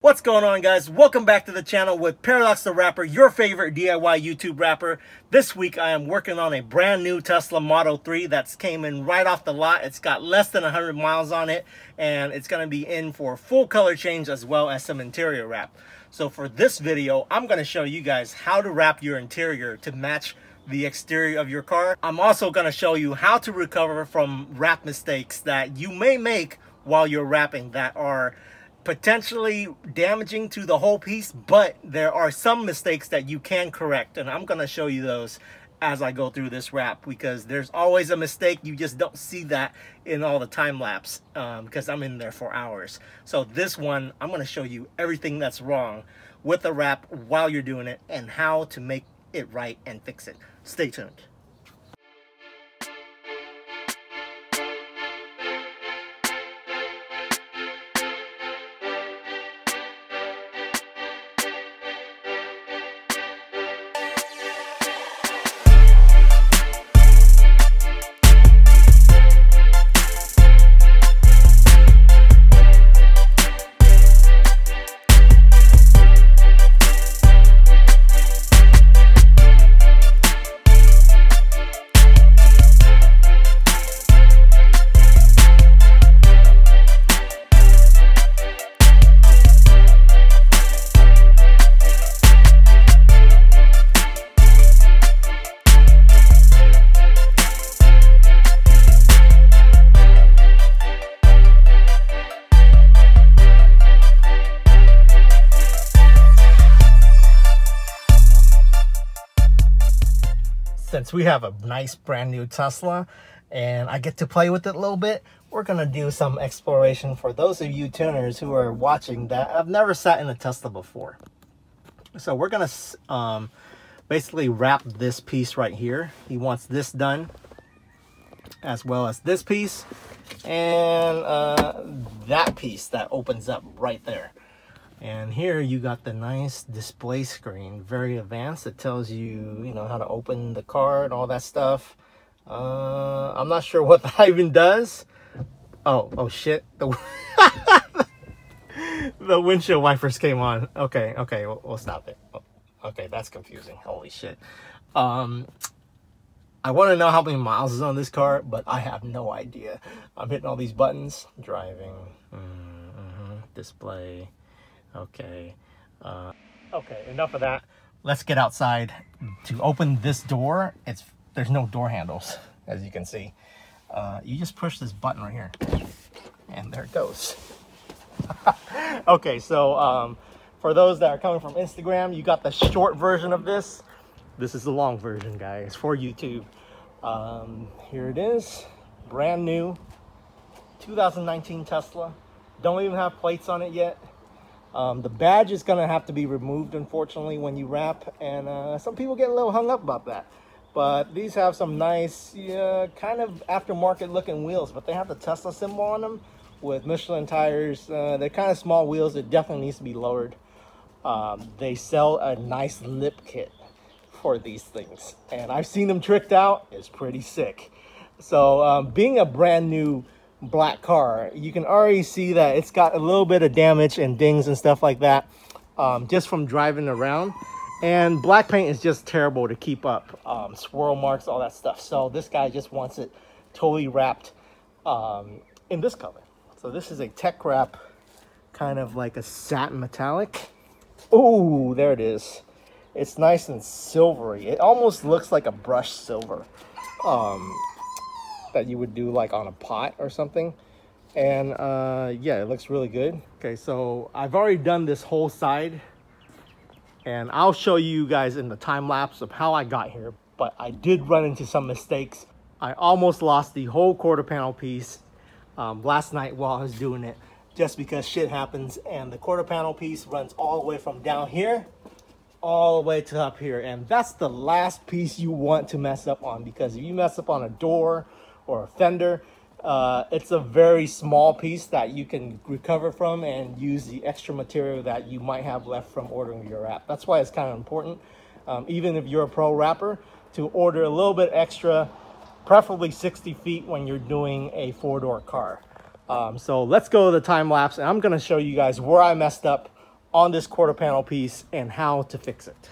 What's going on, guys? Welcome back to the channel with Paradox the Rapper, your favorite DIY YouTube rapper. This week I am working on a brand new Tesla Model 3 that's came in right off the lot. It's got less than 100 miles on it, and it's going to be in for full color change as well as some interior wrap. So for this video, I'm going to show you guys how to wrap your interior to match the exterior of your car. I'm also going to show you how to recover from wrap mistakes that you may make while you're wrapping that are potentially damaging to the whole piece, but there are some mistakes that you can correct, and I'm going to show you those as I go through this wrap, because there's always a mistake. You just don't see that in all the time lapse because I'm in there for hours. So this one, I'm going to show you everything that's wrong with the wrap while you're doing it and how to make it right and fix it. Stay tuned. Since we have a nice brand new Tesla and I get to play with it a little bit, we're gonna do some exploration for those of you tuners who are watching that have never sat in a Tesla before. So we're gonna basically wrap this piece right here. He wants this done as well as this piece and that piece that opens up right there. And here you got the nice display screen, very advanced. It tells you, how to open the car and all that stuff. I'm not sure what that even does. Oh shit. The windshield wipers came on. Okay, we'll stop it. Okay, that's confusing. Holy shit. I want to know how many miles is on this car, but I have no idea. I'm hitting all these buttons. Driving, display. Okay, enough of that. Let's get outside. To open this door, there's no door handles, as you can see. You just push this button right here, and there it goes. Okay, so for those that are coming from Instagram, you got the short version of this. This is the long version, guys, for YouTube. Here it is, brand new 2019 Tesla. Don't even have plates on it yet. The badge is going to have to be removed, unfortunately, when you wrap, and some people get a little hung up about that. But these have some nice, kind of aftermarket looking wheels, but they have the Tesla symbol on them with Michelin tires. They're kind of small wheels. It definitely needs to be lowered. They sell a nice lip kit for these things, and I've seen them tricked out. It's pretty sick. So being a brand new black car, you can already see that it's got a little bit of damage and dings and stuff like that, just from driving around. And black paint is just terrible to keep up, swirl marks, all that stuff. So this guy just wants it totally wrapped in this color. So this is a tech wrap, kind of like a satin metallic. Oh, there it is. It's nice and silvery. It almost looks like a brushed silver that you would do like on a pot or something. And yeah, it looks really good. Okay, so I've already done this whole side, and I'll show you guys in the time lapse of how I got here, but I did run into some mistakes. I almost lost the whole quarter panel piece last night while I was doing it, just because shit happens. And the quarter panel piece runs all the way from down here all the way to up here, and that's the last piece you want to mess up on, because if you mess up on a door or a fender, it's a very small piece that you can recover from and use the extra material that you might have left from ordering your wrap. That's why it's kind of important, even if you're a pro wrapper, to order a little bit extra, preferably 60 feet when you're doing a four-door car. So let's go to the time lapse, and I'm going to show you guys where I messed up on this quarter panel piece and how to fix it.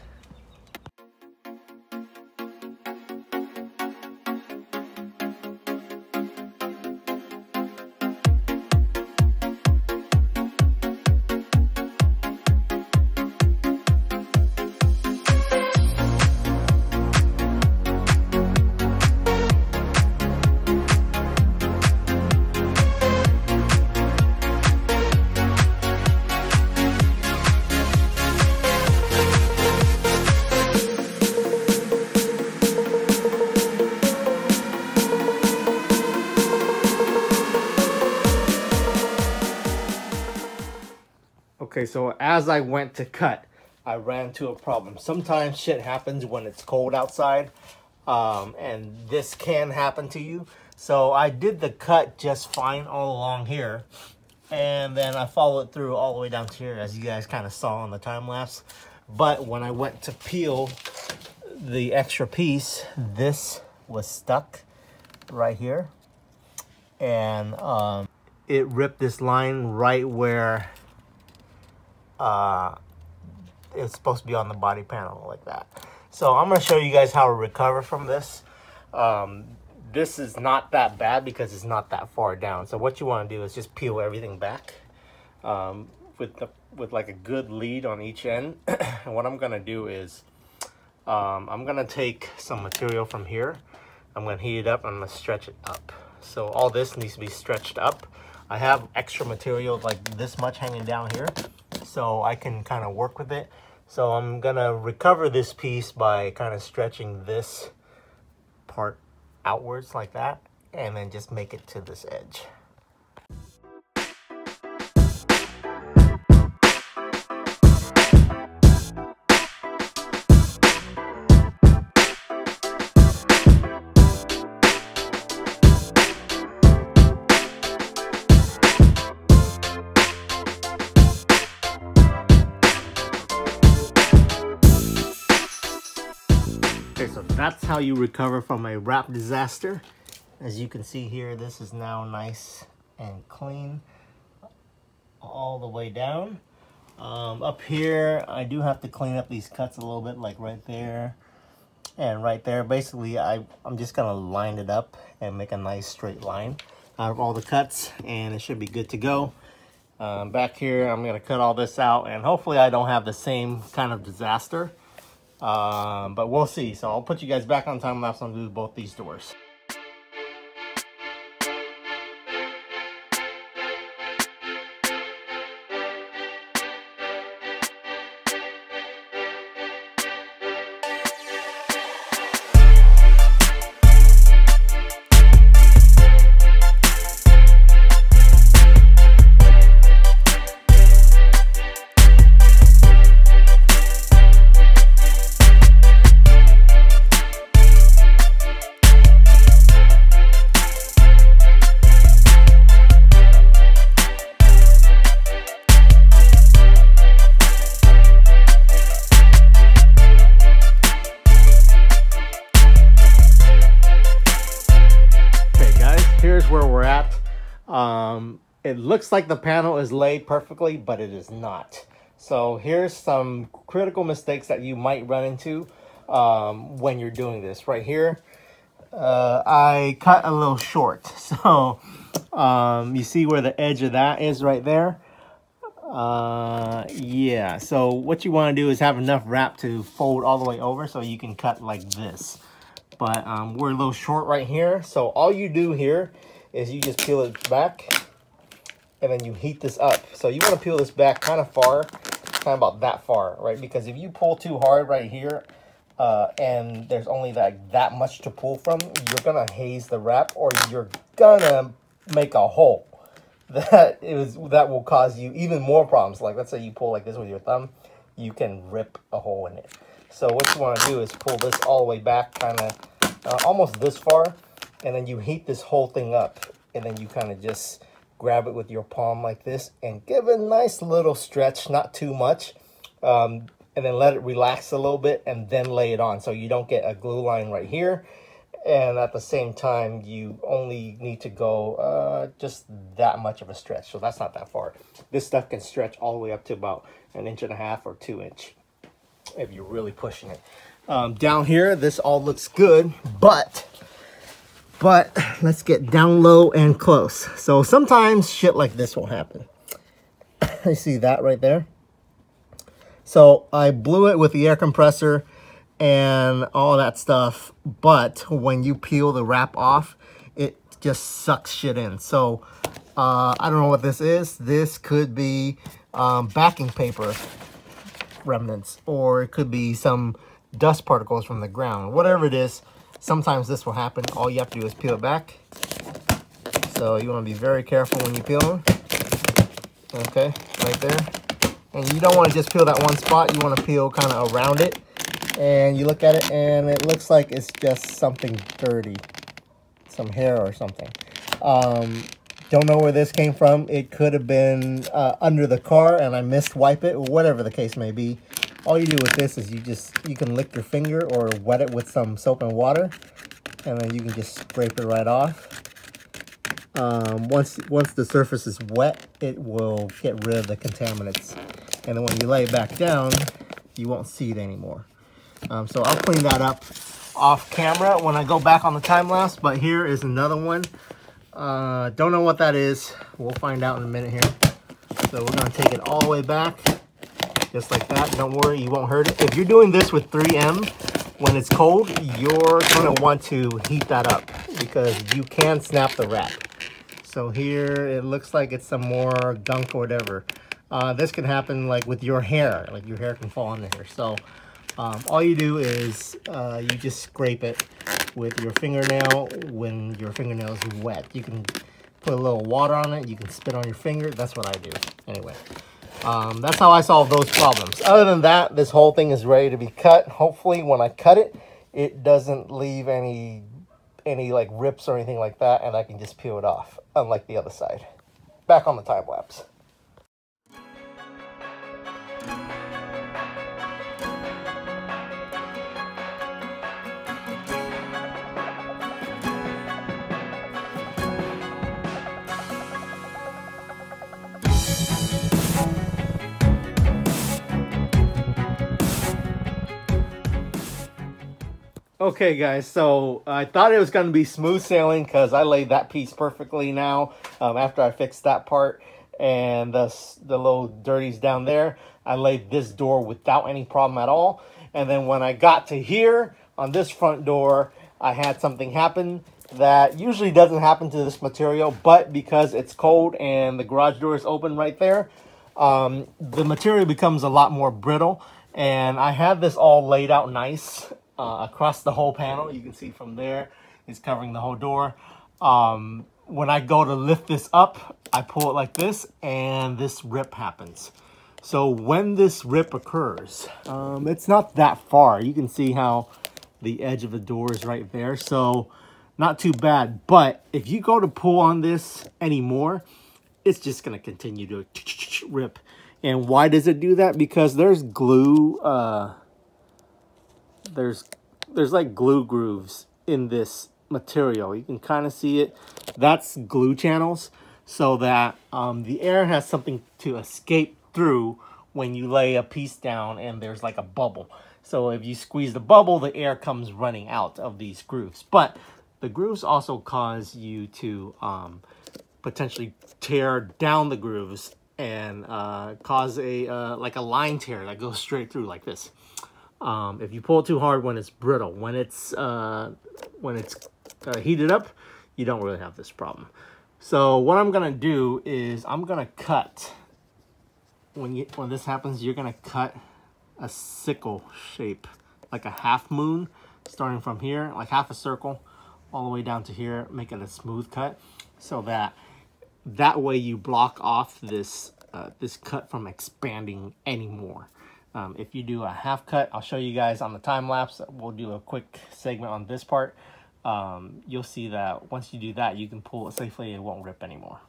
Okay, so as I went to cut, I ran into a problem. Sometimes shit happens when it's cold outside, and this can happen to you. So I did the cut just fine all along here, and then I followed through all the way down to here, as you guys kind of saw on the time lapse. But when I went to peel the extra piece, this was stuck right here, and it ripped this line right where it's supposed to be on the body panel, like that. So I'm going to show you guys how to recover from this. This is not that bad because it's not that far down. So what you want to do is just peel everything back with like a good lead on each end. And what I'm going to do is I'm going to take some material from here. I'm going to heat it up and I'm going to stretch it up. So all this needs to be stretched up. I have extra material like this much hanging down here, so I can kind of work with it. So I'm gonna recover this piece by kind of stretching this part outwards like that, and then just make it to this edge. Okay, so that's how you recover from a wrap disaster. As you can see here, this is now nice and clean all the way down. Up here, I do have to clean up these cuts a little bit, like right there and right there. Basically, I'm just gonna line it up and make a nice straight line out of all the cuts, and it should be good to go. Back here, I'm gonna cut all this out, and hopefully I don't have the same kind of disaster. But we'll see. So I'll put you guys back on time lapse and do both these doors. Here's where we're at. It looks like the panel is laid perfectly, but it is not. So here's some critical mistakes that you might run into when you're doing this. Right here, I cut a little short. So you see where the edge of that is right there? Yeah, so what you want to do is have enough wrap to fold all the way over so you can cut like this. But we're a little short right here, so all you do here is you just peel it back and then you heat this up. So you want to peel this back kind of far, kind of about that far, right? Because if you pull too hard right here and there's only that much to pull from, you're gonna haze the wrap, or you're gonna make a hole that will cause you even more problems. Like let's say you pull like this with your thumb, you can rip a hole in it. So what you want to do is pull this all the way back, kind of almost this far, and then you heat this whole thing up, and then you kind of just grab it with your palm like this and give it a nice little stretch, not too much, and then let it relax a little bit and then lay it on, so you don't get a glue line right here and at the same time you only need to go just that much of a stretch, so that's not that far. This stuff can stretch all the way up to about 1.5 inches or 2 inch if you're really pushing it. Down here this all looks good, but let's get down low and close. So sometimes shit like this will happen. You see that right there? So I blew it with the air compressor and all that stuff, but when you peel the wrap off, it just sucks shit in. So I don't know what this is. This could be backing paper remnants, or it could be some dust particles from the ground. Whatever it is, sometimes this will happen. All you have to do is peel it back. So you want to be very careful when you peel them. Okay, right there. And you don't want to just peel that one spot. You want to peel kind of around it. And you look at it and it looks like it's just something dirty. Some hair or something. Don't know where this came from. It could have been under the car and I missed wipe it, or whatever the case may be. All you do with this is you can lick your finger or wet it with some soap and water, and then you can just scrape it right off. Once the surface is wet, it will get rid of the contaminants, and then when you lay it back down, you won't see it anymore. So I'll clean that up off camera when I go back on the time lapse. But here is another one. Don't know what that is. We'll find out in a minute here. So we're going to take it all the way back, just like that. Don't worry, you won't hurt it. If you're doing this with 3M, when it's cold, you're going to want to heat that up because you can snap the wrap. So here it looks like it's some more gunk or whatever. This can happen like with your hair, like your hair can fall into here. So all you do is you just scrape it with your fingernail when your fingernail is wet. You can put a little water on it. You can spit on your finger. That's what I do. Anyway, that's how I solve those problems. Other than that, this whole thing is ready to be cut. Hopefully when I cut it, it doesn't leave any like rips or anything like that, and I can just peel it off, unlike the other side. Back on the time lapse. Okay guys, so I thought it was going to be smooth sailing because I laid that piece perfectly now after I fixed that part and the little dirties down there. I laid this door without any problem at all, and then when I got to here on this front door, I had something happen that usually doesn't happen to this material, but because it's cold and the garage door is open right there, the material becomes a lot more brittle, and I had this all laid out nice across the whole panel. You can see from there it's covering the whole door. When I go to lift this up, I pull it like this and this rip happens. So when this rip occurs, it's not that far. You can see how the edge of the door is right there, so not too bad. But if you go to pull on this anymore, it's just going to continue to rip. And why does it do that? Because there's glue, there's like glue grooves in this material. You can kind of see it. That's glue channels, so that the air has something to escape through when you lay a piece down and there's like a bubble. So if you squeeze the bubble, the air comes running out of these grooves. But the grooves also cause you to potentially tear down the grooves and cause a like a line tear that goes straight through like this. If you pull it too hard when it's brittle, when it's heated up, you don't really have this problem. So what I'm gonna do is I'm gonna cut. When this happens, you're gonna cut a sickle shape, like a half moon, starting from here, like half a circle, all the way down to here. Make it a smooth cut, so that way you block off this this cut from expanding anymore. If you do a half cut, I'll show you guys on the time lapse. We'll do a quick segment on this part. You'll see that once you do that, you can pull it safely. It won't rip anymore.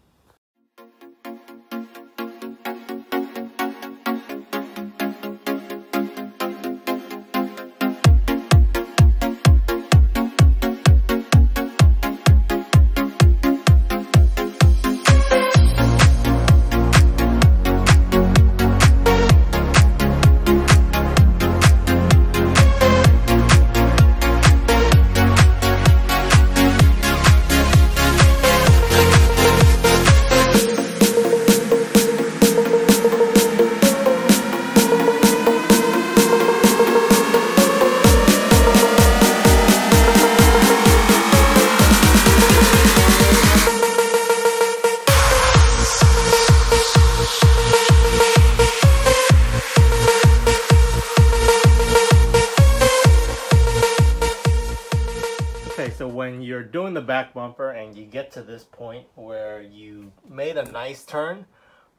when you're doing the back bumper and you get to this point where you made a nice turn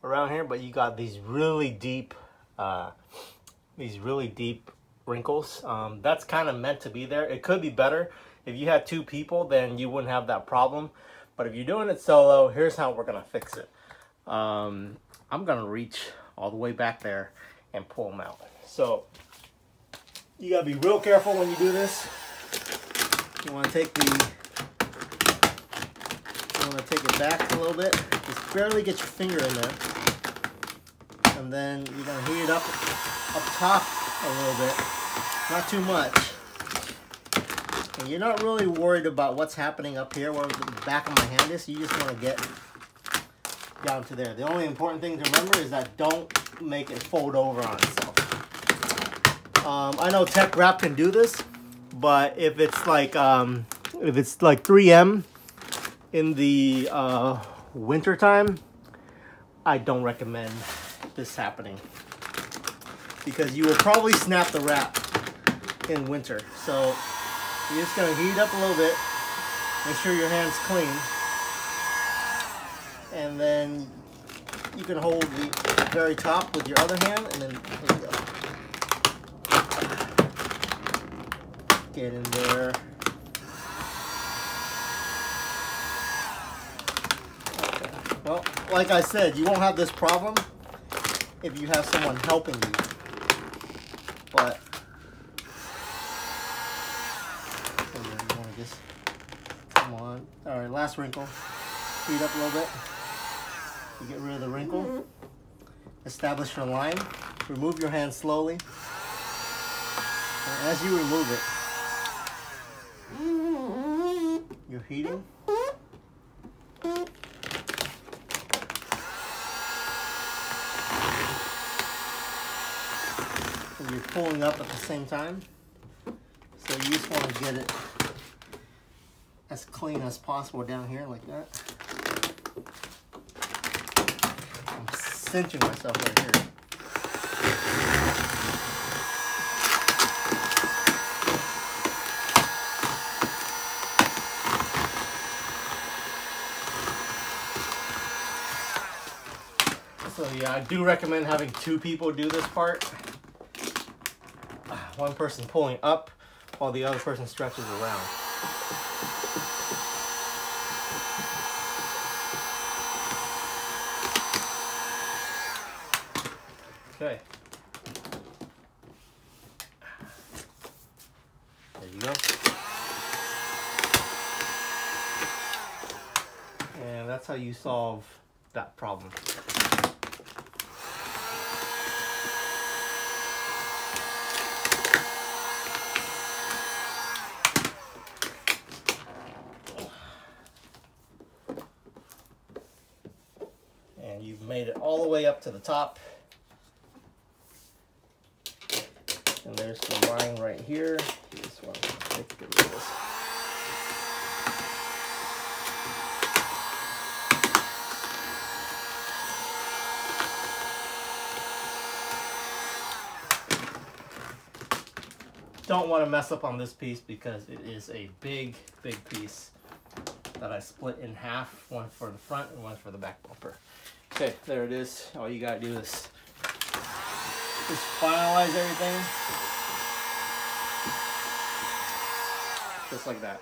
around here, but you got these really deep wrinkles, that's kind of meant to be there. It could be better. If you had 2 people, then you wouldn't have that problem. But if you're doing it solo, here's how we're gonna fix it. I'm gonna reach all the way back there and pull them out. So you gotta be real careful when you do this. You want to take it back a little bit. Just barely get your finger in there, and then you're gonna heat it up top a little bit, not too much. And you're not really worried about what's happening up here where the back of my hand is. You just want to get down to there. The only important thing to remember is that don't make it fold over on itself. I know Tech Wrap can do this, but if it's like 3M in the winter time, I don't recommend this happening, because you will probably snap the wrap in winter. So you're just gonna heat it up a little bit, make sure your hand's clean, and then you can hold the very top with your other hand, and then there you go. Get in there. Okay. Well, like I said, you won't have this problem if you have someone helping you. But you want to just come on. All right, last wrinkle. Heat up a little bit. You get rid of the wrinkle. Establish your line. Remove your hand slowly. And as you remove it, you're heating. And you're pulling up at the same time. So you just want to get it as clean as possible down here like that. I'm cinching myself right here. So yeah, I do recommend having 2 people do this part. One person pulling up while the other person stretches around. Okay. There you go. And that's how you solve that problem. And you've made it all the way up to the top. And there's the line right here. This one, let's get rid of this. Don't want to mess up on this piece because it is a big piece that I split in half, one for the front and one for the back bumper. Okay, there it is. All you gotta do is just finalize everything just like that.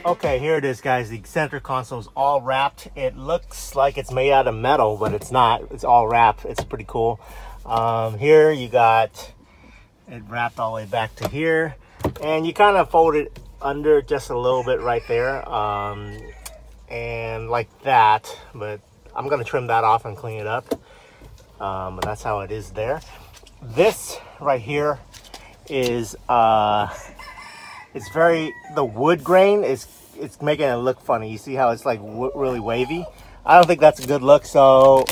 Okay, here it is, guys. The center console is all wrapped. It looks like it's made out of metal, but it's not. It's all wrapped. It's pretty cool. Here you got it wrapped all the way back to here, and you kind of fold it under just a little bit right there, and like that. But I'm gonna trim that off and clean it up. But that's how it is there. This right here is it's the wood grain is it's making it look funny. You see how it's like really wavy? I don't think that's a good look, so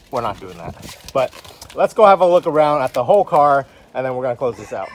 we're not doing that. But let's go have a look around at the whole car, and then we're gonna close this out.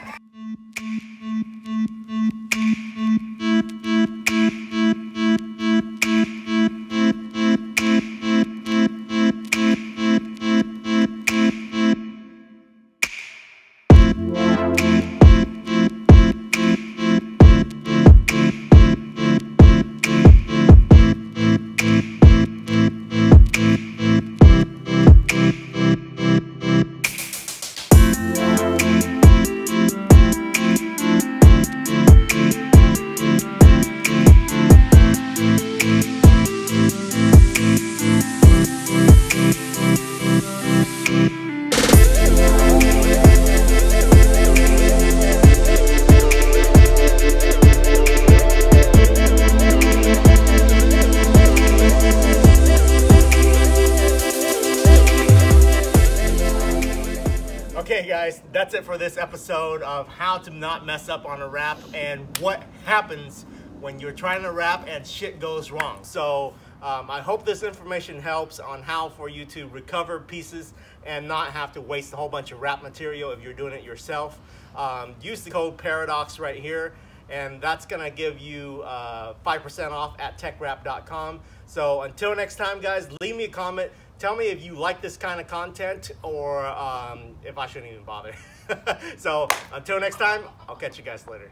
Okay guys, that's it for this episode of how to not mess up on a wrap and what happens when you're trying to wrap and shit goes wrong. So I hope this information helps on how for you to recover pieces and not have to waste a whole bunch of wrap material if you're doing it yourself. Use the code PARADOX right here, and that's gonna give you 5% off at techwrap.com. So until next time guys, leave me a comment. Tell me if you like this kind of content or if I shouldn't even bother. So until next time, I'll catch you guys later.